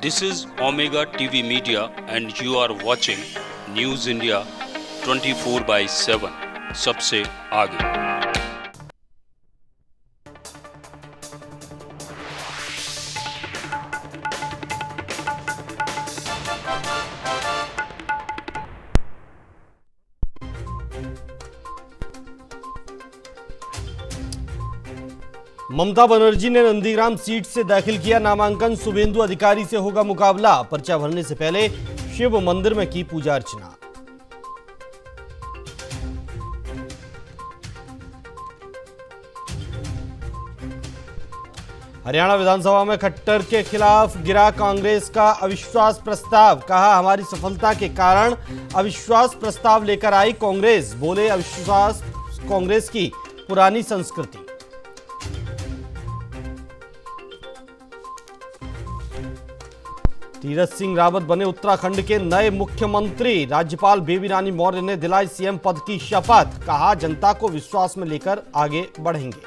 This is Omega TV Media and you are watching News India 24/7 सबसे आगे। ममता बनर्जी ने Nandigram seat से दाखिल किया नामांकन। शुभेंदु अधिकारी से होगा मुकाबला। पर्चा भरने से पहले शिव मंदिर में की पूजा अर्चना। हरियाणा विधानसभा में खट्टर के खिलाफ गिरा कांग्रेस का अविश्वास प्रस्ताव। कहा, हमारी सफलता के कारण अविश्वास प्रस्ताव लेकर आई कांग्रेस। बोले, अविश्वास कांग्रेस की पुरानी संस्कृति। तीरथ सिंह रावत बने उत्तराखंड के नए मुख्यमंत्री। राज्यपाल बेबी रानी मौर्य ने दिलाई सीएम पद की शपथ। कहा, जनता को विश्वास में लेकर आगे बढ़ेंगे।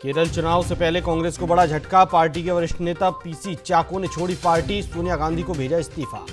केरल चुनाव से पहले कांग्रेस को बड़ा झटका। पार्टी के वरिष्ठ नेता पीसी चाको ने छोड़ी पार्टी। सोनिया गांधी को भेजा इस्तीफा।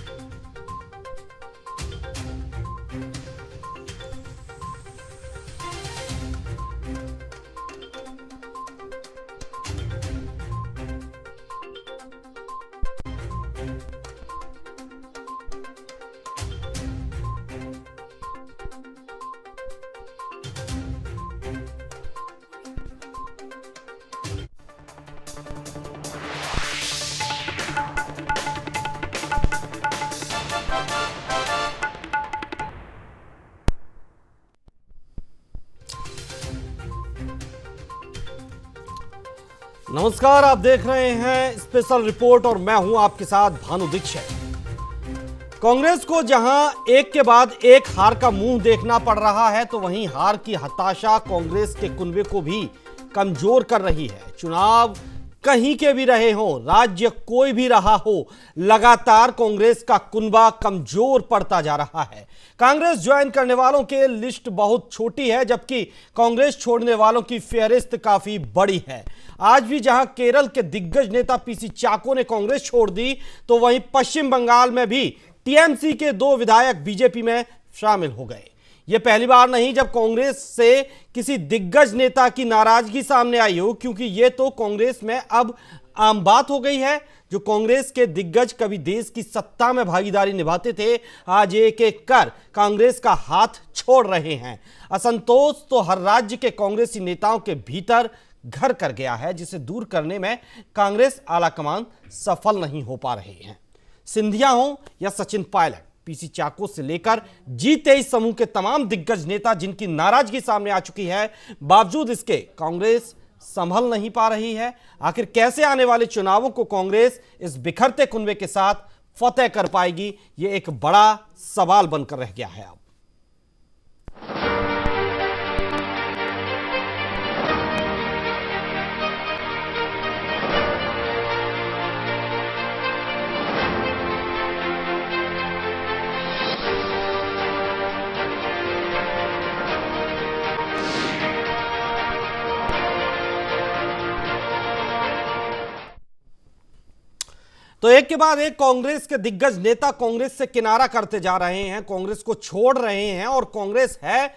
नमस्कार, आप देख रहे हैं स्पेशल रिपोर्ट और मैं हूं आपके साथ भानु दीक्षित। कांग्रेस को जहां एक के बाद एक हार का मुंह देखना पड़ रहा है, तो वहीं हार की हताशा कांग्रेस के कुनबे को भी कमजोर कर रही है। चुनाव कहीं के भी रहे हो, राज्य कोई भी रहा हो, लगातार कांग्रेस का कुनबा कमजोर पड़ता जा रहा है। कांग्रेस ज्वाइन करने वालों की लिस्ट बहुत छोटी है, जबकि कांग्रेस छोड़ने वालों की फेहरिस्त काफी बड़ी है। आज भी जहां केरल के दिग्गज नेता पीसी चाको ने कांग्रेस छोड़ दी, तो वहीं पश्चिम बंगाल में भी टीएमसी के 2 विधायक बीजेपी में शामिल हो गए। यह पहली बार नहीं जब कांग्रेस से किसी दिग्गज नेता की नाराजगी सामने आई हो, क्योंकि यह तो कांग्रेस में अब आम बात हो गई है। जो कांग्रेस के दिग्गज कभी देश की सत्ता में भागीदारी निभाते थे, आज एक एक कर कांग्रेस का हाथ छोड़ रहे हैं। असंतोष तो हर राज्य के कांग्रेसी नेताओं के भीतर घर कर गया है, जिसे दूर करने में कांग्रेस आलाकमान सफल नहीं हो पा रहे हैं। सिंधिया हो या सचिन पायलट, पीसी चाको से लेकर G23 समूह के तमाम दिग्गज नेता जिनकी नाराजगी सामने आ चुकी है, बावजूद इसके कांग्रेस संभल नहीं पा रही है। आखिर कैसे आने वाले चुनावों को कांग्रेस इस बिखरते कुनबे के साथ फतेह कर पाएगी, यह एक बड़ा सवाल बनकर रह गया है। अब तो एक के बाद एक कांग्रेस के दिग्गज नेता कांग्रेस से किनारा करते जा रहे हैं, कांग्रेस को छोड़ रहे हैं, और कांग्रेस है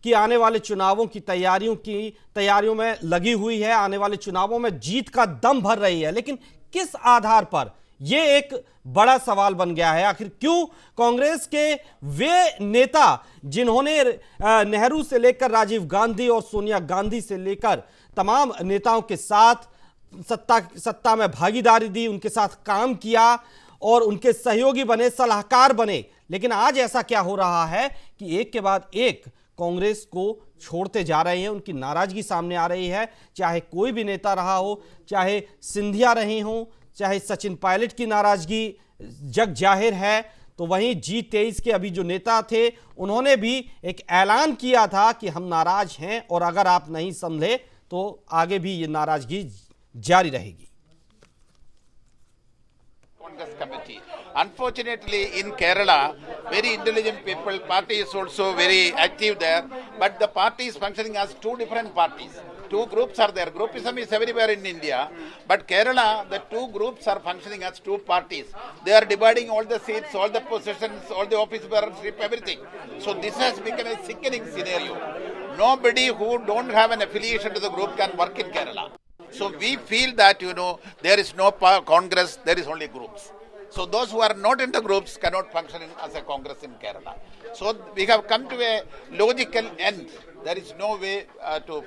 कि आने वाले चुनावों की तैयारियों में लगी हुई है, आने वाले चुनावों में जीत का दम भर रही है। लेकिन किस आधार पर, यह एक बड़ा सवाल बन गया है। आखिर क्यों कांग्रेस के वे नेता जिन्होंने नेहरू से लेकर राजीव गांधी और सोनिया गांधी से लेकर तमाम नेताओं के साथ सत्ता में भागीदारी दी, उनके साथ काम किया और उनके सहयोगी बने, सलाहकार बने, लेकिन आज ऐसा क्या हो रहा है कि एक के बाद एक कांग्रेस को छोड़ते जा रहे हैं, उनकी नाराजगी सामने आ रही है। चाहे कोई भी नेता रहा हो, चाहे सिंधिया रहे हों, चाहे सचिन पायलट की नाराजगी जग जाहिर है, तो वहीं G23 के अभी जो नेता थे, उन्होंने भी एक ऐलान किया था कि हम नाराज हैं और अगर आप नहीं संभले तो आगे भी ये नाराजगी जारी रहेगी। Congress committee. Unfortunately, in Kerala, very intelligent people. Party is also very active there. But the party is functioning as two different parties. Two groups are there. Groupism is everywhere in India. But Kerala, the two groups are functioning as two parties. They are dividing all the seats, all the positions, all the office bearership, everything. So this has become a sickening scenario. Nobody who don't have an affiliation to the group can work in Kerala. So we feel that, there is no Congress, there is only groups. So those who are not in the groups cannot function as a Congress in Kerala. So we have come to a logical end. There is no way to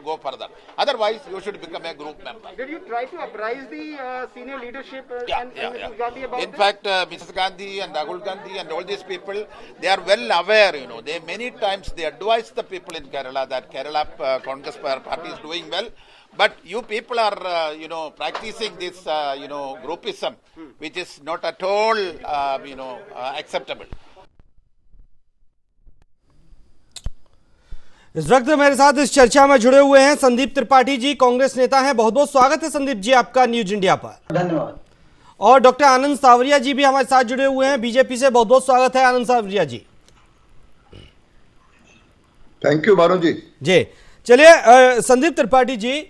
go further. Otherwise, you should become a group member. Did you try to apprise the senior leadership and Mrs. Gandhi about In fact, Mrs. Gandhi and Rahul Gandhi and all these people, they are well aware, They many times they advise the people in Kerala that Kerala Congress party is doing well. But you people are, practicing this, groupism, which is not at all, acceptable. इस वक्त मेरे साथ इस चर्चा में जुड़े हुए हैं संदीप त्रिपाठी जी, कांग्रेस नेता हैं। बहुत बहुत स्वागत है संदीप जी आपका न्यूज इंडिया पर। धन्यवाद। और डॉक्टर आनंद सावरिया जी भी हमारे साथ जुड़े हुए हैं बीजेपी से। बहुत बहुत स्वागत है आनंद सावरिया जी। थैंक यू भानु जी। जी चलिए संदीप त्रिपाठी जी,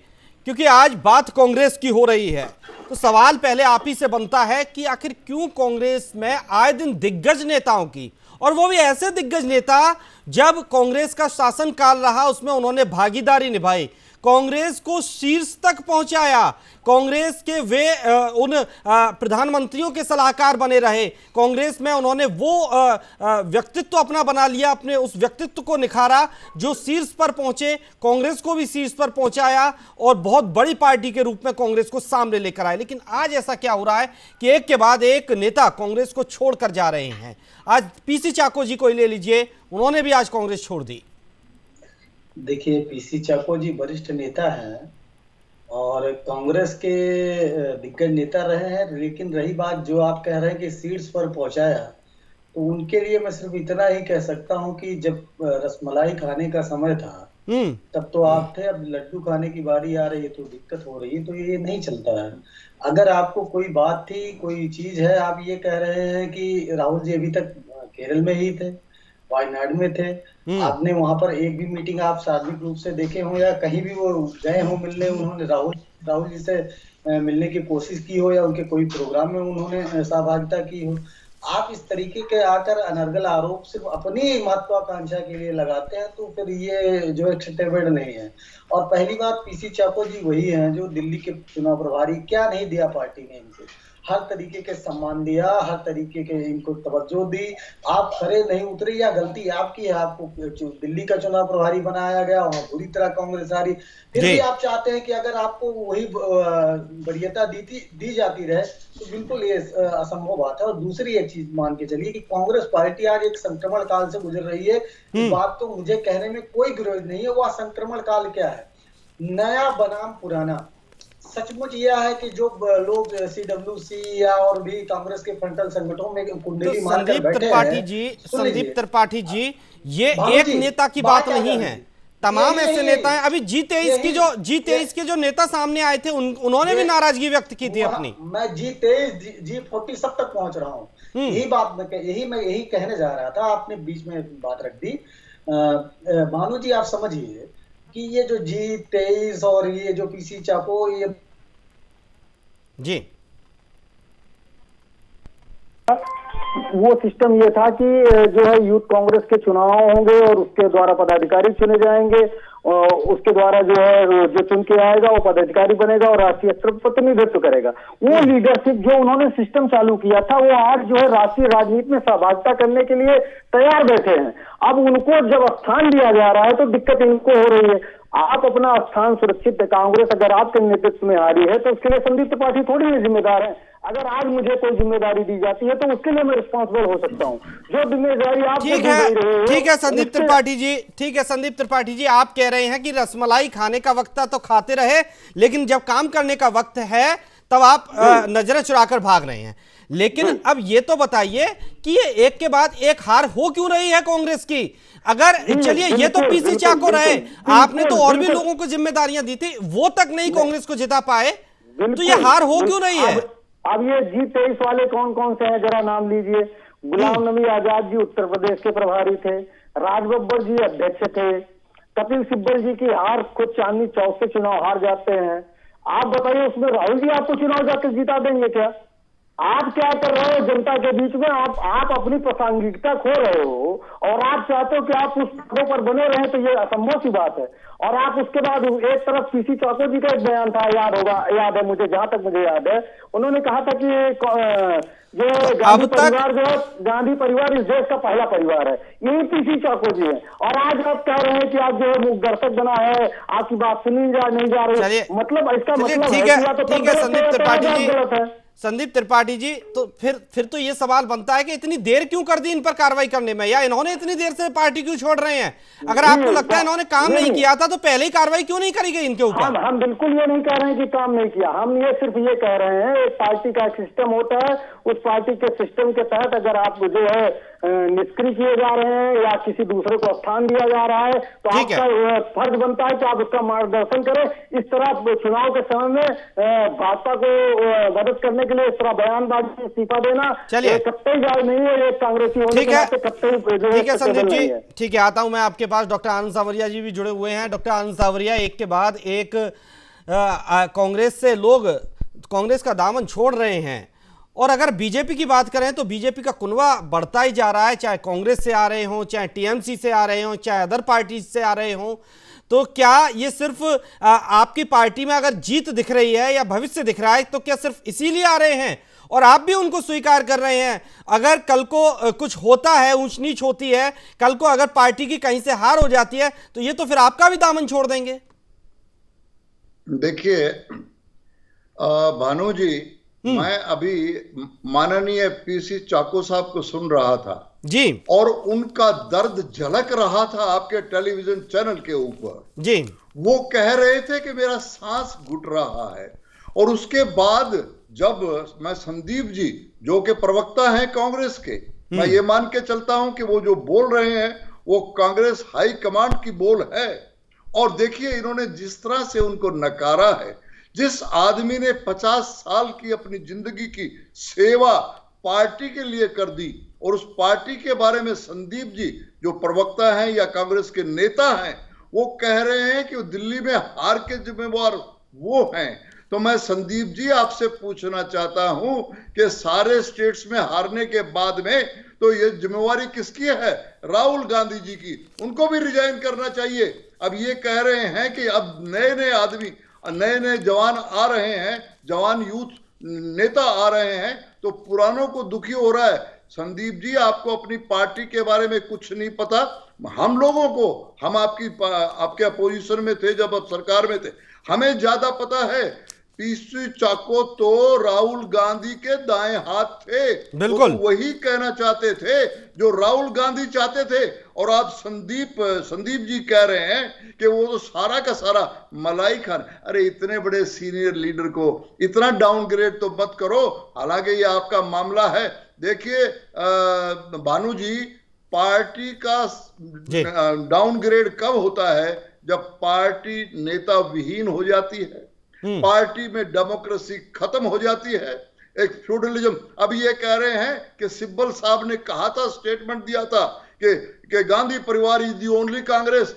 क्योंकि आज बात कांग्रेस की हो रही है तो सवाल पहले आप ही से बनता है कि आखिर क्यों कांग्रेस में आए दिन दिग्गज नेताओं की, और वो भी ऐसे दिग्गज नेता जब कांग्रेस का शासनकाल रहा उसमें उन्होंने भागीदारी निभाई, कांग्रेस को शीर्ष तक पहुंचाया, कांग्रेस के वे उन प्रधानमंत्रियों के सलाहकार बने रहे, कांग्रेस में उन्होंने वो व्यक्तित्व अपना बना लिया, अपने उस व्यक्तित्व को निखारा जो शीर्ष पर पहुंचे, कांग्रेस को भी शीर्ष पर पहुंचाया और बहुत बड़ी पार्टी के रूप में कांग्रेस को सामने लेकर आए। लेकिन आज ऐसा क्या हो रहा है कि एक के बाद एक नेता कांग्रेस को छोड़कर जा रहे हैं। आज पीसी चाको जी को ले लीजिए, उन्होंने भी आज कांग्रेस छोड़ दी। देखिए, पीसी चाको जी वरिष्ठ नेता हैं और कांग्रेस के दिग्गज नेता रहे हैं, लेकिन रही बात जो आप कह रहे हैं कि सीट्स पर पहुंचाया, तो उनके लिए मैं सिर्फ इतना ही कह सकता हूं कि जब रसमलाई खाने का समय था तब तो आप थे, अब लड्डू खाने की बारी आ रही है तो दिक्कत हो रही है, तो ये नहीं चलता है। अगर आपको कोई बात थी, कोई चीज है, आप ये कह रहे हैं कि राहुल जी अभी तक केरल में ही थे, वायनाड में थे, आपने वहां पर एक भी मीटिंग आप सार्वजनिक रूप से देखे हो या कहीं भी वो गए हो मिलने, उन्होंने राहुल जी से मिलने की कोशिश की हो या उनके कोई प्रोग्राम में उन्होंने सहभागिता की हो? आप इस तरीके के आकर अनर्गल आरोप सिर्फ अपनी महत्वाकांक्षा के लिए लगाते हैं, तो फिर ये जो एक्सेप्टेबल नहीं है। और पहली बात, पीसी चाको जी वही हैं जो दिल्ली के चुनाव प्रभारी, क्या नहीं दिया पार्टी ने इनको, हर तरीके के सम्मान दिया, हर तरीके के इनको तवज्जो दी। आप खरे नहीं उतरे या गलती आपकी है, आपको दिल्ली का चुनाव प्रभारी बनाया गया, वहां बुरी तरह कांग्रेस हारी, फिर भी आप चाहते हैं कि अगर आपको वही वरीयता दी जाती रहे तो बिल्कुल ये असंभव बात है। और दूसरी एक चीज मान के चलिए कि कांग्रेस पार्टी आज एक संक्रमण काल से गुजर रही है। इस बात तो मुझे कहने में कोई विरोध नहीं है। वह संक्रमण काल क्या है? नया बनाम पुराना। सचमुच यह है कि जो लोग सीडब्ल्यूसी या और भी कांग्रेस के फ्रंटल संगठनों में कुंडली मारकर बैठे हैं, संदीप त्रिपाठी जी, ये एक नेता की बात नहीं है, तमाम ऐसे नेता हैं। अभी G23 के जो नेता सामने आए थे उन्होंने भी नाराजगी व्यक्त की थी अपनी। मैं G23 G40 सब तक पहुंच रहा हूँ। यही कहने जा रहा था, आपने बीच में बात रख दी। भानु जी, आप समझिए कि ये जो G23 और ये जो पीसी चाको, ये जी वो सिस्टम ये था कि जो है यूथ कांग्रेस के चुनाव होंगे और उसके द्वारा पदाधिकारी चुने जाएंगे और उसके द्वारा जो है जो चुन के आएगा वो पदाधिकारी बनेगा और राष्ट्रीय स्तर पर प्रतिनिधित्व करेगा। वो लीडरशिप जो उन्होंने सिस्टम चालू किया था, वो आज जो है राष्ट्रीय राजनीति में सहभागिता करने के लिए तैयार बैठे हैं। अब उनको जब स्थान दिया जा रहा है तो दिक्कत इनको हो रही है। आप अपना स्थान सुरक्षित, कांग्रेस अगर आपके नेतृत्व में आ रही है तो उसके लिए संदीप त्रिपाठी थोड़ी ही जिम्मेदार है। अगर आज मुझे कोई जिम्मेदारी दी जाती है तो उसके लिए मैं रिस्पॉन्सिबल हो सकता हूं। जो जिम्मेदारी आप ठीक है संदीप त्रिपाठी जी, ठीक है संदीप त्रिपाठी जी, आप कह रहे हैं कि रसमलाई खाने का वक्त था तो खाते रहे, लेकिन जब काम करने का वक्त है तब आप नजरें चुराकर भाग रहे हैं। लेकिन अब ये तो बताइए कि ये एक के बाद एक हार हो क्यों रही है कांग्रेस की? अगर चलिए ये तो पीसी चाको रहे, आपने तो और भी लोगों को जिम्मेदारियां दी थी, वो तक नहीं कांग्रेस को जिता पाए, तो ये हार हो क्यों रही है? अब ये G23 वाले कौन कौन से हैं, जरा नाम लीजिए। गुलाम नबी आजाद जी उत्तर प्रदेश के प्रभारी थे, राज बब्बर जी अध्यक्ष थे, कपिल सिब्बल जी की हार, खुद चांदनी चौक से चुनाव हार जाते हैं। आप बताइए उसमें राहुल जी आपको चुनाव जाकर जिता देंगे क्या? आप क्या कर रहे हो जनता के बीच में? आप अपनी प्रासंगिकता खो रहे हो और आप चाहते हो कि आप उस पदों पर बने रहें, तो ये असंभव सी बात है। और आप उसके बाद एक तरफ पीसी चाको जी का एक बयान था, याद है मुझे, जहां तक मुझे याद है, उन्होंने कहा था कि जो गांधी परिवार जो है, गांधी परिवार इस देश का पहला परिवार है, यही पीसी चाको जी है। और आज आप कह रहे हैं कि आप जो है दर्शक बना है, आपकी बात सुनी नहीं जा रही, मतलब इसका मतलब ठीक है संदीप त्रिपाठी जी, संदीप त्रिपाठी जी, तो फिर तो ये सवाल बनता है कि इतनी देर क्यों कर दी इन पर कार्रवाई करने में, या इन्होंने इतनी देर से पार्टी क्यों छोड़ रहे हैं? अगर आपको लगता है इन्होंने काम नहीं किया था तो पहले ही कार्रवाई क्यों नहीं करी गई इनके ऊपर? हम बिल्कुल ये नहीं कह रहे हैं कि काम नहीं किया, हम ये सिर्फ ये कह रहे हैं एक पार्टी का एक सिस्टम होता है, उस पार्टी के सिस्टम के तहत अगर आप जो है निष्क्रिय किए जा रहे हैं या किसी दूसरे को स्थान दिया जा रहा है, तो आपका फर्ज बनता है कि आप उसका मार्गदर्शन करें। इस तरह चुनाव के समय में भाजपा को मदद करने के लिए इस तरह बयानबाजी, इस्तीफा देना कतई जायज नहीं है। एक कांग्रेसी होने के नाते कतई ठीक है संदीप जी, ठीक है, आता हूं मैं आपके पास। डॉक्टर आनंद सांवरिया जी भी जुड़े हुए हैं। डॉक्टर आनंद सांवरिया, एक के बाद एक कांग्रेस से लोग कांग्रेस का दामन छोड़ रहे हैं, और अगर बीजेपी की बात करें तो बीजेपी का कुनवा बढ़ता ही जा रहा है, चाहे कांग्रेस से आ रहे हों, चाहे टीएमसी से आ रहे हों, चाहे अदर पार्टी से आ रहे हों। तो क्या ये सिर्फ आपकी पार्टी में अगर जीत दिख रही है या भविष्य दिख रहा है, तो क्या सिर्फ इसीलिए आ रहे हैं और आप भी उनको स्वीकार कर रहे हैं? अगर कल को कुछ होता है, ऊंच नीच होती है, कल को अगर पार्टी की कहीं से हार हो जाती है, तो ये तो फिर आपका भी दामन छोड़ देंगे। देखिए भानु जी, मैं अभी माननीय पीसी चाको साहब को सुन रहा था जी, और उनका दर्द झलक रहा था आपके टेलीविजन चैनल के ऊपर जी। वो कह रहे थे कि मेरा सांस घुट रहा है। और उसके बाद जब मैं संदीप जी जो कि प्रवक्ता हैं कांग्रेस के, मैं ये मान के चलता हूं कि वो जो बोल रहे हैं वो कांग्रेस हाई कमांड की बोल है। और देखिए इन्होंने जिस तरह से उनको नकारा है, जिस आदमी ने 50 साल की अपनी जिंदगी की सेवा पार्टी के लिए कर दी, और उस पार्टी के बारे में संदीप जी जो प्रवक्ता हैं या कांग्रेस के नेता हैं, वो कह रहे हैं कि दिल्ली में हार के जिम्मेवार वो हैं। तो मैं संदीप जी आपसे पूछना चाहता हूं कि सारे स्टेट्स में हारने के बाद में तो ये जिम्मेवारी किसकी है? राहुल गांधी जी की। उनको भी रिजाइन करना चाहिए। अब ये कह रहे हैं कि अब नए नए आदमी, नए नए जवान आ रहे हैं, जवान यूथ नेता आ रहे हैं, तो पुरानों को दुखी हो रहा है। संदीप जी, आपको अपनी पार्टी के बारे में कुछ नहीं पता। हम लोगों को, हम आपके अपोजिशन में थे जब आप सरकार में थे, हमें ज्यादा पता है। पीसी चाको तो राहुल गांधी के दाएं हाथ थे, बिल्कुल वही कहना चाहते थे जो राहुल गांधी चाहते थे। और आज संदीप जी कह रहे हैं कि वो तो सारा का सारा मलाई खान। अरे इतने बड़े सीनियर लीडर को इतना डाउनग्रेड तो मत करो। हालांकि ये आपका मामला है। देखिए भानु जी, पार्टी का डाउनग्रेड कब होता है? जब पार्टी नेता विहीन हो जाती है, पार्टी में डेमोक्रेसी खत्म हो जाती है, एक फ्यूडलिज्म। अब ये कह रहे हैं कि सिब्बल साहब ने कहा था, स्टेटमेंट दिया था कि गांधी परिवार is the only Congress.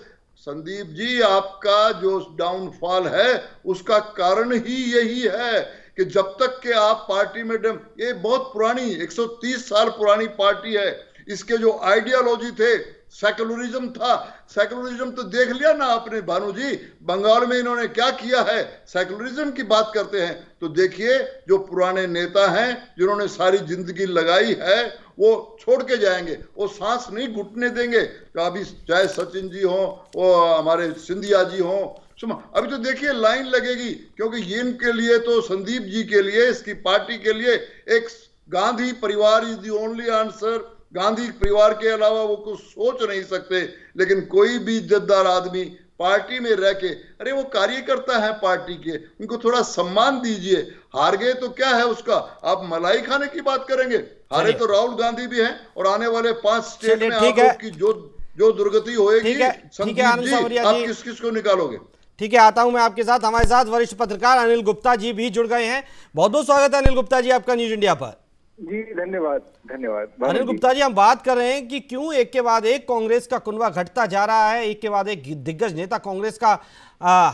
Sandeep ji, आपका जो डाउनफॉल है उसका कारण ही यही है कि जब तक कि आप पार्टी में, ये बहुत पुरानी 130 साल पुरानी पार्टी है, इसके जो आइडियोलॉजी थे सेकुलरिज्म था। सेकुलरिज्म तो देख लिया ना आपने भानु जी, बंगाल में इन्होंने क्या किया है। सेकुलरिज्म की बात करते हैं तो देखिए जो पुराने नेता हैं जिन्होंने सारी जिंदगी लगाई है वो छोड़ के जाएंगे, वो सांस नहीं घुटने देंगे। तो अभी चाहे सचिन जी हो, वो हमारे सिंधिया जी हो, अभी तो देखिए लाइन लगेगी, क्योंकि ये इनके लिए तो, संदीप जी के लिए, इसकी पार्टी के लिए एक गांधी परिवार is the only answer. Gandhi परिवार के अलावा वो कुछ सोच नहीं सकते। लेकिन कोई भी इज्जतदार आदमी पार्टी में रह के, अरे वो कार्यकर्ता है पार्टी के, उनको थोड़ा सम्मान दीजिए। हार गए तो क्या है उसका? आप मलाई खाने की बात करेंगे? हारे तो राहुल गांधी भी हैं, और आने वाले 5 स्टेट में आपकी जो दुर्गति होएगी, संदीप जी, आप किस किस को निकालोगे? ठीक है, आता हूं मैं आपके साथ। हमारे साथ वरिष्ठ पत्रकार अनिल गुप्ता जी भी जुड़ गए हैं। बहुत बहुत स्वागत है अनिल गुप्ता जी आपका न्यूज इंडिया पर। जी धन्यवाद धन्यवाद। अनिल गुप्ता जी, हम बात कर रहे हैं कि क्यों एक के बाद एक कांग्रेस का कुनबा घटता जा रहा है, एक के बाद एक दिग्गज नेता कांग्रेस का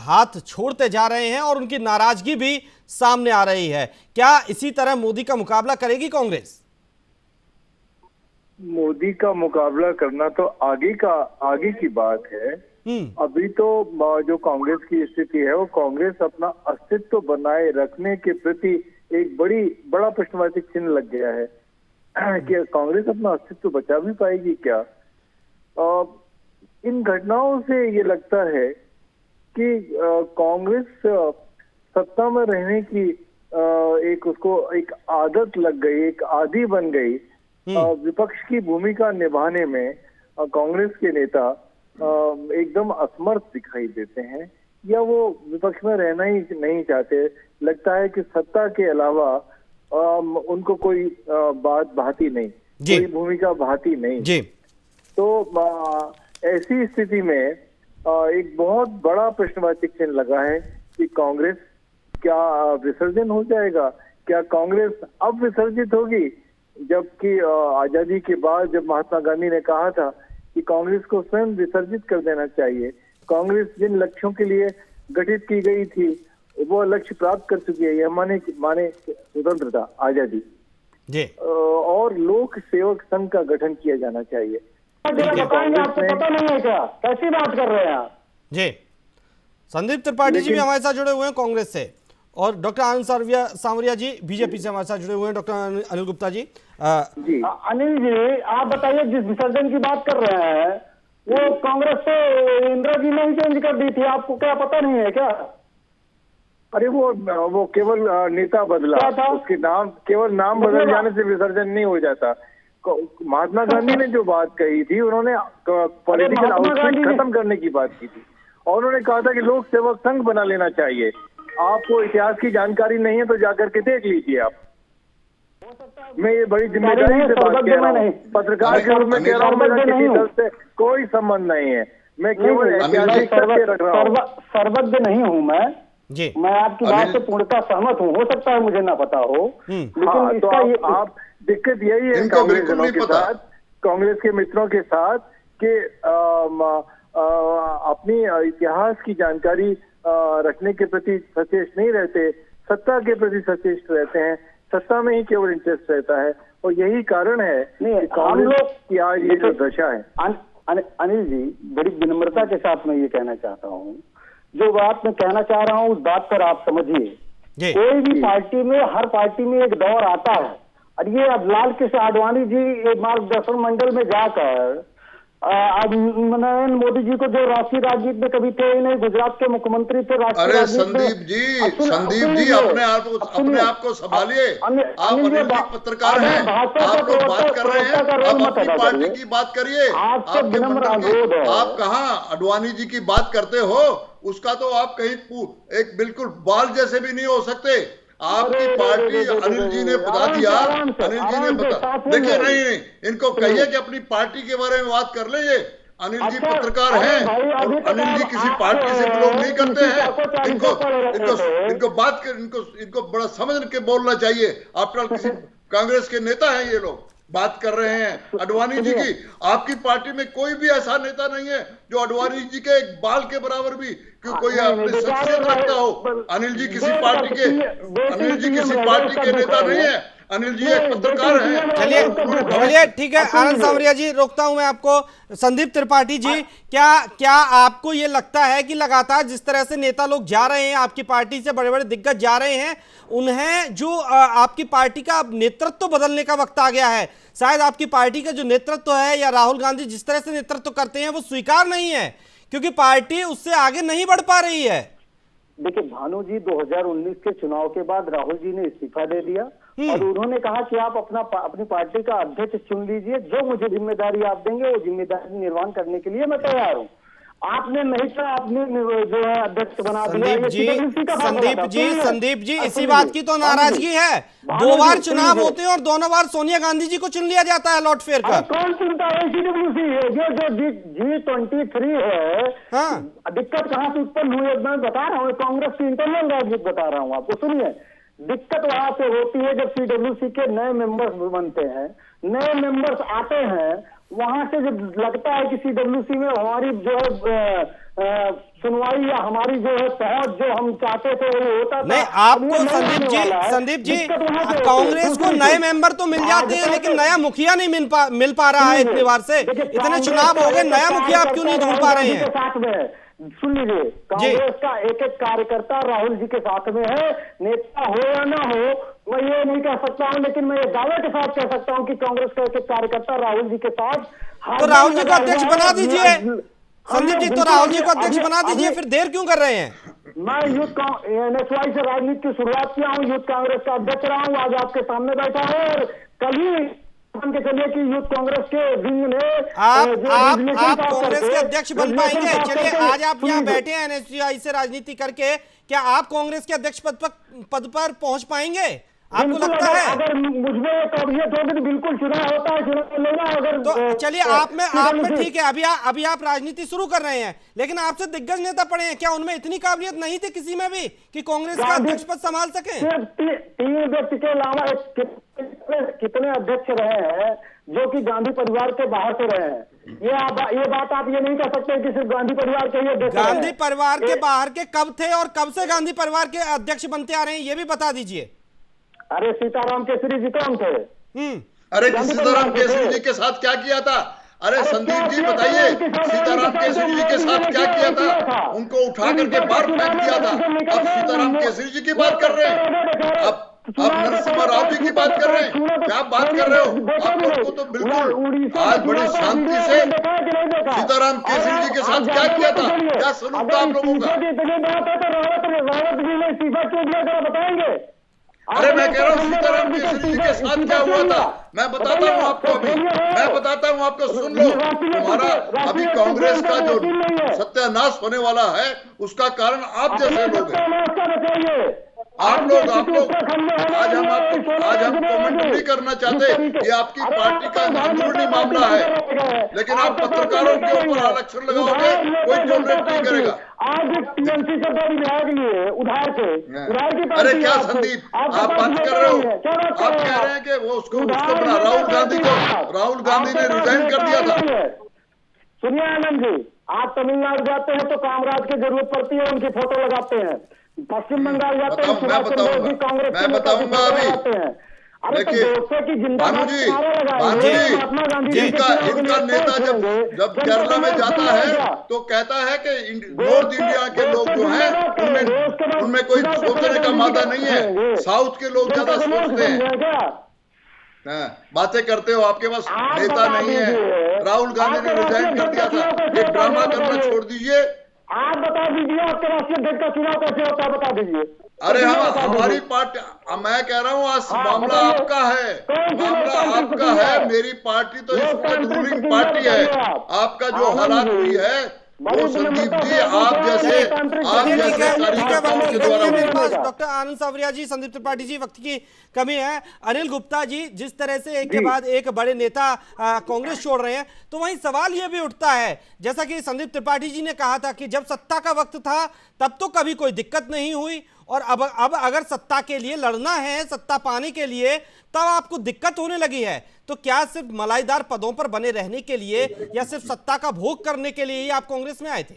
हाथ छोड़ते जा रहे हैं और उनकी नाराजगी भी सामने आ रही है। क्या इसी तरह मोदी का मुकाबला करेगी कांग्रेस? मोदी का मुकाबला करना तो आगे की बात है। अभी तो जो कांग्रेस की स्थिति है, वो कांग्रेस अपना अस्तित्व बनाए रखने के प्रति एक बड़ा प्रश्नवाची चिन्ह लग गया है कि कांग्रेस अपना अस्तित्व बचा भी पाएगी क्या। इन घटनाओं से ये लगता है कि कांग्रेस सत्ता में रहने की उसको एक आदत लग गई, एक आदी बन गई। विपक्ष की भूमिका निभाने में कांग्रेस के नेता एकदम असमर्थ दिखाई देते हैं, या वो विपक्ष में रहना ही नहीं चाहते। लगता है कि सत्ता के अलावा उनको कोई बात भाती नहीं, कोई भूमिका भाती नहीं जी। तो ऐसी स्थिति में एक बहुत बड़ा प्रश्नवाची चिन्ह लगा है कि कांग्रेस क्या विसर्जन हो जाएगा, क्या कांग्रेस अब विसर्जित होगी, जबकि आजादी के बाद जब महात्मा गांधी ने कहा था कि कांग्रेस को स्वयं विसर्जित कर देना चाहिए। कांग्रेस जिन लक्ष्यों के लिए गठित की गई थी वो लक्ष्य प्राप्त कर चुकी है। यह माने स्वतंत्रता, आजादी जी, और लोक सेवक संघ का गठन किया जाना चाहिए। आपको पता नहीं है क्या, कैसी बात कर रहे हैं आप जी? संदीप त्रिपाठी जी भी हमारे साथ जुड़े हुए हैं कांग्रेस से, और डॉक्टर आनंद सांवरिया जी बीजेपी से हमारे साथ जुड़े हुए हैं। डॉक्टर अनिल गुप्ता जी जी। अनिल जी, आप बताइए, जिस विसर्जन की बात कर रहे हैं वो कांग्रेस तो इंदिरा जी ने ही चेंज कर दी थी, आपको क्या पता नहीं है क्या? अरे वो केवल नेता बदला, उसके नाम, केवल नाम बदल जाने से विसर्जन नहीं हो जाता। महात्मा गांधी ने जो बात कही थी, उन्होंने पॉलिटिकल आउटफिट खत्म करने की बात की थी और उन्होंने कहा था कि लोक सेवक संघ बना लेना चाहिए। आपको इतिहास की जानकारी नहीं है तो जाकर के देख लीजिए आप। मैं ये बड़ी जिम्मेदारी से बात कह रहा हूँ, पत्रकार के रूप में कह रहा हूँ, मेरा किसी दल से कोई संबंध नहीं है। मैं केवल ऐतिहासिक तथ्य रख रहा हूँ। सर्वज्ञ नहीं हूँ मैं जी। मैं आपकी बात से पूर्णतः सहमत हूँ, हो सकता है मुझे ना पता हो, लेकिन तो आप दिक्कत यही है कांग्रेस के साथ, कांग्रेस के मित्रों के साथ, कि अपनी इतिहास की जानकारी रखने के प्रति सचेत नहीं रहते, सत्ता के प्रति सचेत रहते हैं, सत्ता में ही केवल इंटरेस्ट रहता है। और यही कारण है कि कांग्रेस की आज ये जो दशा है। अनिल जी, बड़ी विनम्रता के साथ मैं ये कहना चाहता हूँ, जो बात मैं कहना चाह रहा हूँ उस बात पर आप समझिए। कोई भी पार्टी में, हर पार्टी में एक दौर आता है, और ये अब लाल कृष्ण आडवाणी जी मार्गदर्शन मंडल में जाकर आज नरेंद्र मोदी जी को, जो राष्ट्रीय राजनीति में कभी थे ही नहीं, गुजरात के मुख्यमंत्री थे, अरे संदीप जी अपने आप को संभालिए। आप अनिल जी पत्रकार हैं, आप लोग बात कर रहे हैं, आप अपनी पार्टी की बात करिए। आप कहाँ अडवाणी जी की बात करते हो, उसका तो आप कहीं एक बिल्कुल बाल जैसे भी नहीं हो सकते। आपकी पार्टी, अनिल जी ने बता दिया, अनिल जी ने बता, देखिए नहीं, इनको कहिए कि अपनी पार्टी के बारे में बात कर ले। ये अनिल जी पत्रकार हैं और अनिल जी किसी पार्टी से बिलोंग नहीं करते हैं। इनको बड़ा समझ के बोलना चाहिए। आफ्टर किसी कांग्रेस के नेता हैं ये लोग, बात कर रहे हैं अडवाणी जी की। आपकी पार्टी में कोई भी ऐसा नेता नहीं है जो अडवाणी जी के एक बाल के बराबर भी कोई अपनी शख्सियत रखता हो। अनिल जी किसी पार्टी के नेता नहीं है, अनिल जी एक पत्रकार हैं। चलिए ठीक है आनंद सांवरिया जी, रोकता हूं मैं आपको। संदीप त्रिपाठी जी, क्या आपको ये लगता है कि लगातार जिस तरह से नेता लोग जा रहे हैं, आपकी पार्टी से बड़े बड़े दिग्गज जा रहे हैं, उन्हें जो आपकी पार्टी का नेतृत्व बदलने का वक्त आ गया है? शायद आपकी पार्टी का जो नेतृत्व है, या राहुल गांधी जिस तरह से नेतृत्व करते हैं, वो स्वीकार नहीं है, क्योंकि पार्टी उससे आगे नहीं बढ़ पा रही है। देखिए भानु जी, 2019 के चुनाव के बाद राहुल जी ने इस्तीफा दे दिया और उन्होंने कहा कि आप अपनी पार्टी का अध्यक्ष चुन लीजिए, जो मुझे जिम्मेदारी आप देंगे वो जिम्मेदारी निर्वहन करने के लिए मैं तैयार हूँ। आपने नहीं था, आपने जो है अध्यक्ष बना दिया। संदीप जी इसी बात की तो नाराजगी है। 2 बार चुनाव होते हैं और दोनों बार सोनिया गांधी जी को चुन लिया जाता है लौट फेर कर। कौन चुनता है? CWC है, जो G23 है। हाँ। दिक्कत कहाँ से उत्पन्न हुई मैं बता रहा हूँ, कांग्रेस की इंटरनल राजनीति बता रहा हूँ आपको। सुनिए, दिक्कत वहां से होती है जब सीडब्ल्यूसी के नए मेंबर्स बनते हैं, नए मेंबर्स आते हैं, वहां से जब लगता है कि सीडब्ल्यूसी में हमारी जो है सुनवाई या हमारी जो है पहुंच जो हम चाहते थे वो होता था। नहीं, आपको संदीप जी कांग्रेस को नए मेंबर तो मिल जाते हैं, लेकिन नया मुखिया नहीं मिल पा रहा है इतनी बार से। इतने चुनाव हो गए, नया मुखिया आप क्यों नहीं ढूंढ पा रहे हैं? साथ में सुन लीजिए, कांग्रेस का एक एक कार्यकर्ता राहुल जी के साथ में है। नेता हो या ना हो मैं ये नहीं कह सकता हूं, लेकिन मैं ये दावे के साथ कह सकता हूं कि कांग्रेस का एक एक कार्यकर्ता राहुल जी के साथ। तो राहुल जी को अध्यक्ष बना दीजिए संदीप जी, तो राहुल जी को अध्यक्ष बना दीजिए, फिर देर क्यों कर रहे हैं? मैं NSY से राजनीति की शुरुआत किया हूँ, यूथ कांग्रेस का अध्यक्ष रहा हूँ, आज आपके सामने बैठा हूँ और कल ही मान के चलिए कि यूथ कांग्रेस के विंग ने आप कांग्रेस के अध्यक्ष बन पाएंगे? चलिए, आज आप यहाँ बैठे हैं NSY से राजनीति करके, क्या आप कांग्रेस के अध्यक्ष पद पर पहुंच पाएंगे? आपको लगता है? अगर मुझमें काबिलियत होगी तो बिल्कुल चुनाव होता है, चुनाव लेना। अगर तो चलिए, आप में ठीक है, अभी आप राजनीति शुरू कर रहे हैं, लेकिन आपसे दिग्गज नेता पड़े हैं, क्या उनमें इतनी काबिलियत नहीं थी किसी में भी कि कांग्रेस का अध्यक्ष पद संभाल सके? तीन व्यक्ति के अलावा कितने अध्यक्ष रहे हैं जो कि गांधी परिवार के बाहर से रहे हैं? ये बात आप ये नहीं कह सकते कि सिर्फ गांधी परिवार के ही अध्यक्ष। गांधी परिवार के बाहर के कब थे और कब से गांधी परिवार के अध्यक्ष बनते आ रहे हैं, ये भी बता दीजिए। अरे सीताराम केसरी जी कौन थे? अरे सीताराम केसरी जी के साथ क्या किया था? अरे संदीप जी बताइए, सीताराम केसरी जी के साथ क्या किया था? उनको उठा करके बाहर फेंक दिया था। अब सीताराम केसरी जी की बात कर रहे हैं, अब नरसिम्हा राव जी की बात कर रहे हैं, क्या बात कर रहे हो? आप लोग को तो बिल्कुल आज बड़ी शांति से सीताराम केसरी जी के साथ क्या किया था, क्या सलूक था आप लोगों का? बताएंगे? अरे मैं कह रहा हूँ सीताराम केसरी जी के साथ क्या हुआ था, मैं बताता हूँ आपको, अभी मैं बताता हूँ आपको, सुन लो। तुम्हारा अभी कांग्रेस का जो सत्यानाश होने वाला है उसका कारण आप जैसे लोग हैं। आप लोग आज हम कमेंट नहीं करना चाहते, ये आपकी पार्टी का अंदरूनी मामला है, लेकिन आप पत्रकारों के ऊपर आरक्षण लगाओगे, कोई टॉलरेट नहीं करेगा। आज टीएमसी से दो विधायक लिए उधार के, अरे क्या संदीप आप बात कर रहे हो? आप कह रहे हैं कि वो उसको बना राहुल गांधी ने रिजाइन कर दिया था। सुनिए आनंद जी, आप तमिलनाडु जाते हैं तो कामराज की जरूरत पड़ती है, उनकी फोटो लगाते हैं। पश्चिम बंगाल जाते हैं, मैं बताऊंगा अभी। देखिए भानु जी, इनका नेता जब केरला में जाता है तो कहता है कि नॉर्थ इंडिया के लोग जो हैं उनमें कोई सोचने का मादा नहीं है, साउथ के लोग ज्यादा सोचते हैं। बातें करते हो, आपके पास नेता नहीं है। राहुल गांधी ने रिजाइन कर दिया था, ये ड्रामा करना छोड़ दीजिए। आप बता दीजिए आपके राष्ट्रीय अध्यक्ष का चुनाव कैसे होता है, बता दीजिए। अरे हमारी पार्टी, मैं कह रहा हूँ आज मामला आपका है, मामला आपका है। मेरी पार्टी तो इस वक्त रूलिंग पार्टी है। आपका जो हालात हुई है वो संदीप जी आप जैसे कार्यकर्ताओं के द्वारा। डॉक्टर आनंद सावरिया जी, संदीप त्रिपाठी जी, वक्त की कमी है। अनिल गुप्ता जी, जिस तरह से एक के बाद एक बड़े नेता कांग्रेस छोड़ रहे हैं, तो वहीं सवाल यह भी उठता है, जैसा कि संदीप त्रिपाठी जी ने कहा था कि जब सत्ता का वक्त था तब तो कभी कोई दिक्कत नहीं हुई, और अब अगर सत्ता के लिए लड़ना है, सत्ता पाने के लिए, तब आपको दिक्कत होने लगी है। तो क्या सिर्फ मलाईदार पदों पर बने रहने के लिए या सिर्फ सत्ता का भोग करने के लिए ही आप कांग्रेस में आए थे?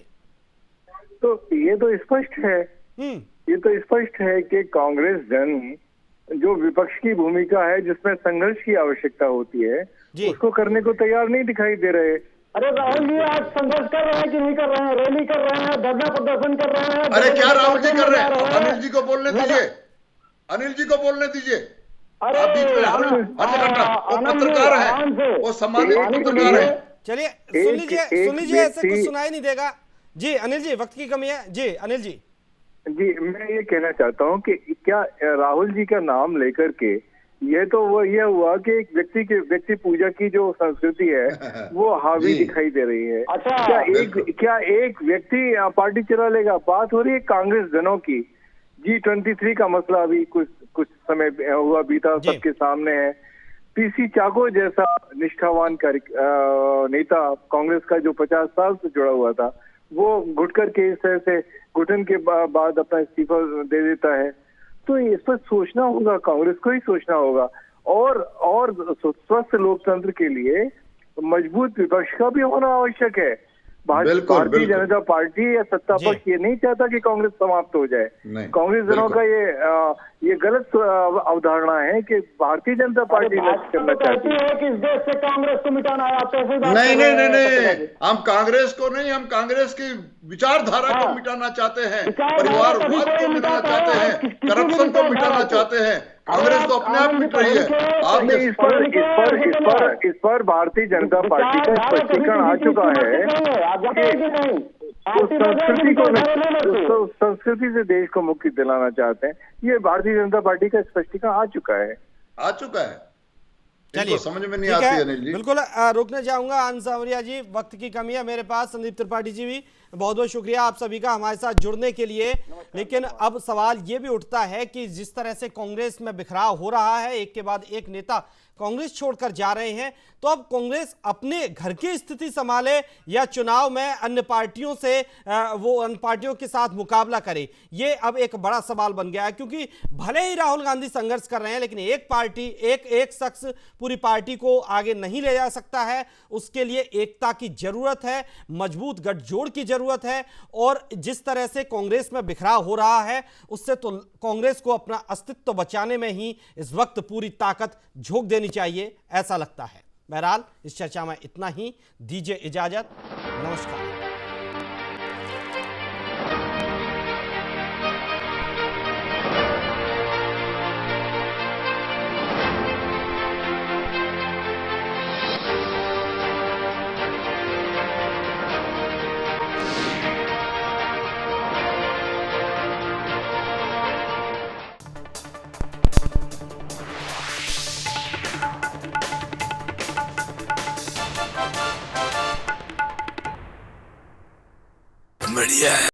तो ये तो स्पष्ट है, ये तो स्पष्ट है कि कांग्रेस जन जो विपक्ष की भूमिका है, जिसमें संघर्ष की आवश्यकता होती है, उसको करने को तैयार नहीं दिखाई दे रहे। अरे राहुल जी आज संघर्ष कर रहे हैं कि नहीं कर रहे हैं? रैली कर रहे हैं, धरना प्रदर्शन कर रहे हैं। अरे क्या राहुल जी कर रहे हैं? अनिल जी को बोलने दीजिए, अनिल जी को बोलने दीजिए। आप बीच में वो पत्रकार है, वो सम्मानित पत्रकार है। चलिए सुन लीजिए, ऐसे कुछ सुनाई नहीं देगा। जी अनिल जी, वक्त की कमी है। जी अनिल जी। जी मैं ये कहना चाहता हूँ कि क्या राहुल जी का नाम लेकर के ये हुआ कि एक व्यक्ति पूजा की जो संस्कृति है वो हावी दिखाई दे रही है। क्या एक व्यक्ति पार्टी चला लेगा? बात हो रही है कांग्रेस जनों की। G23 का मसला अभी कुछ समय हुआ बीता, सबके सामने है। पीसी चाको जैसा निष्ठावान नेता कांग्रेस का जो 50 साल से जुड़ा हुआ था, वो घुटकर के इस तरह से घुटन के बाद अपना इस्तीफा दे देता है। तो इस पर सोचना होगा, कांग्रेस को ही सोचना होगा। और स्वस्थ लोकतंत्र के लिए मजबूत विपक्ष का भी होना आवश्यक है। भारतीय जनता पार्टी या सत्ता पक्ष ये नहीं चाहता कि कांग्रेस समाप्त हो जाए। कांग्रेस जनों का ये गलत अवधारणा है कि भारतीय जनता पार्टी करना चाहती है कि इस देश से कांग्रेस को मिटाना चाहते हैं। नहीं, हम कांग्रेस को नहीं, हम कांग्रेस की विचारधारा को मिटाना चाहते हैं, परिवारवाद को मिटाना चाहते हैं, करप्शन को मिटाना चाहते हैं। कांग्रेस तो अपने आप मिट रही है। आप इस पर भारतीय जनता पार्टी का स्पष्टीकरण आ चुका है। उस संस्कृति से देश को मुक्ति दिलाना चाहते हैं, ये भारतीय जनता पार्टी का स्पष्टीकरण आ चुका है। चलिए, समझ में नहीं आती है अनिल जी। बिल्कुल रुकने जाऊंगा। आनंद सांवरिया जी, वक्त की कमी है मेरे पास। संदीप त्रिपाठी जी भी बहुत बहुत शुक्रिया आप सभी का हमारे साथ जुड़ने के लिए। लेकिन अब सवाल ये भी उठता है कि जिस तरह से कांग्रेस में बिखराव हो रहा है, एक के बाद एक नेता कांग्रेस छोड़कर जा रहे हैं, तो अब कांग्रेस अपने घर की स्थिति संभाले या चुनाव में अन्य पार्टियों से वो अन्य पार्टियों के साथ मुकाबला करे, ये अब एक बड़ा सवाल बन गया है। क्योंकि भले ही राहुल गांधी संघर्ष कर रहे हैं, लेकिन एक पार्टी एक शख्स पूरी पार्टी को आगे नहीं ले जा सकता है। उसके लिए एकता की जरूरत है, मजबूत गठजोड़ की जरूरत है। और जिस तरह से कांग्रेस में बिखराव हो रहा है, उससे तो कांग्रेस को अपना अस्तित्व बचाने में ही इस वक्त पूरी ताकत झोंक देनी चाहिए, ऐसा लगता है। बहरहाल इस चर्चा में इतना ही। दीजिए इजाजत, नमस्कार।